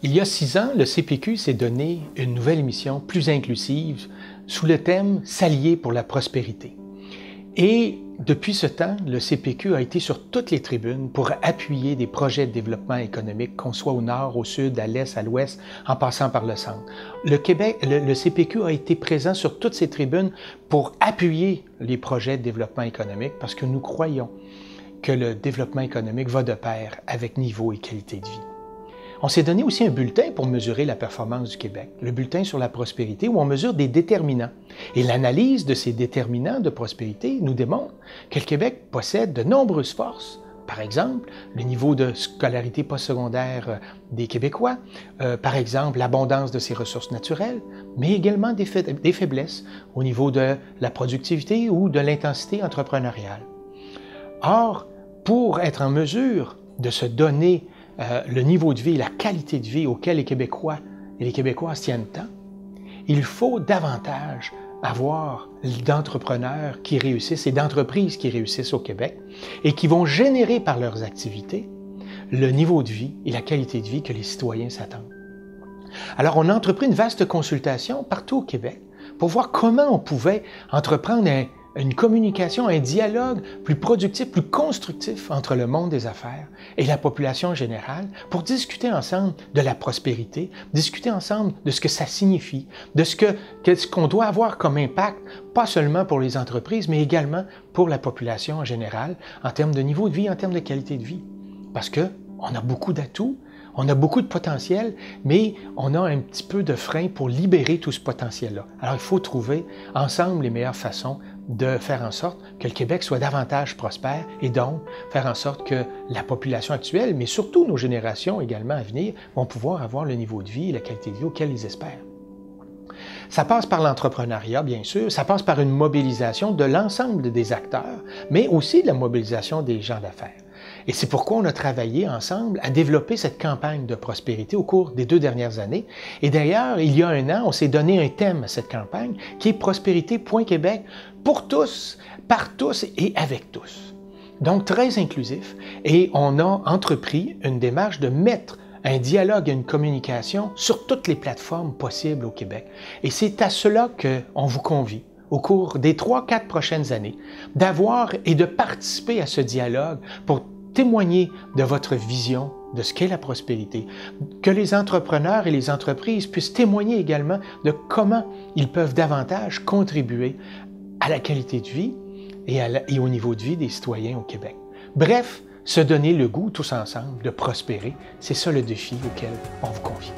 Il y a 6 ans, le CPQ s'est donné une nouvelle mission plus inclusive sous le thème « S'allier pour la prospérité ». Et depuis ce temps, le CPQ a été sur toutes les tribunes pour appuyer des projets de développement économique, qu'on soit au nord, au sud, à l'est, à l'ouest, en passant par le centre. Le CPQ a été présent sur toutes ces tribunes pour appuyer les projets de développement économique parce que nous croyons que le développement économique va de pair avec niveau et qualité de vie. On s'est donné aussi un bulletin pour mesurer la performance du Québec, le bulletin sur la prospérité où on mesure des déterminants. Et l'analyse de ces déterminants de prospérité nous démontre que le Québec possède de nombreuses forces. Par exemple, le niveau de scolarité postsecondaire des Québécois, par exemple, l'abondance de ses ressources naturelles, mais également des faiblesses au niveau de la productivité ou de l'intensité entrepreneuriale. Or, pour être en mesure de se donner le niveau de vie, la qualité de vie auquel les Québécois et les Québécoises tiennent tant, il faut davantage avoir d'entrepreneurs qui réussissent et d'entreprises qui réussissent au Québec et qui vont générer par leurs activités le niveau de vie et la qualité de vie que les citoyens s'attendent. Alors, on a entrepris une vaste consultation partout au Québec pour voir comment on pouvait entreprendre une communication, un dialogue plus productif, plus constructif entre le monde des affaires et la population générale pour discuter ensemble de la prospérité, discuter ensemble de ce que ça signifie, de ce qu'on doit avoir comme impact, pas seulement pour les entreprises, mais également pour la population en général, en termes de niveau de vie, en termes de qualité de vie. Parce qu'on a beaucoup d'atouts, on a beaucoup de potentiel, mais on a un petit peu de frein pour libérer tout ce potentiel-là. Alors, il faut trouver ensemble les meilleures façons de faire en sorte que le Québec soit davantage prospère et donc faire en sorte que la population actuelle, mais surtout nos générations également à venir, vont pouvoir avoir le niveau de vie et la qualité de vie auquel ils espèrent. Ça passe par l'entrepreneuriat, bien sûr, ça passe par une mobilisation de l'ensemble des acteurs, mais aussi de la mobilisation des gens d'affaires. Et c'est pourquoi on a travaillé ensemble à développer cette campagne de prospérité au cours des 2 dernières années. Et d'ailleurs, il y a 1 an, on s'est donné un thème à cette campagne qui est Prospérité.Québec pour tous, par tous et avec tous. Donc très inclusif. Et on a entrepris une démarche de mettre un dialogue et une communication sur toutes les plateformes possibles au Québec. Et c'est à cela qu'on vous convie au cours des 3-4 prochaines années, d'avoir et de participer à ce dialogue pour témoigner de votre vision de ce qu'est la prospérité, que les entrepreneurs et les entreprises puissent témoigner également de comment ils peuvent davantage contribuer à la qualité de vie et au niveau de vie des citoyens au Québec. Bref, se donner le goût tous ensemble de prospérer, c'est ça le défi auquel on vous confie.